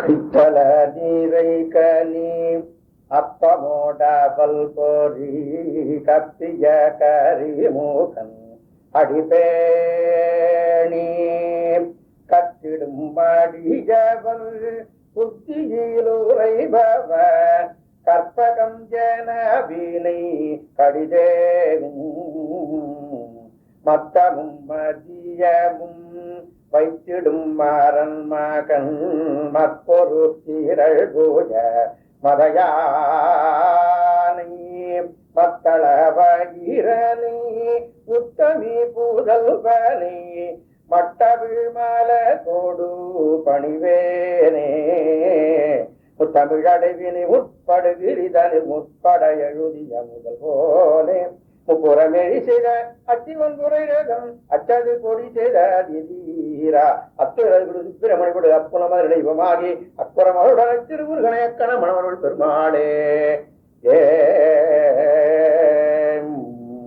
கைத்தல நீரை கனி அப்பமோட பல்பொறி கப்பிய கரிமூகன் அடிபேணி கத்திடும் மடியவள் புத்தியிலுரைபவ கற்பகம் ஜன வீணை கடிதேவும் மத்தமும் மதியமும் வைத்திடும் மாறன் மகன் மற்பொரு தீரள் பூஜ மதையானை மத்தள வகிரனை உத்தமி பூதல்வனை மட்டவிழ் மல கோடு பணிவேனே முத்தமிழடைவினை முற்படுகிறிதனில் முற்பட எழுதிய முதல் போலே முப்புறமெழி செய்த அத்திவன்புரை ரகம் அச்சது கொடி செய்த திதீரா அத்துரமணிபடு அப்புனமர் இணைவமாகி அப்புறமருடன் திருமுருகனையக்கண மணவருள் பெருமாளே ஏ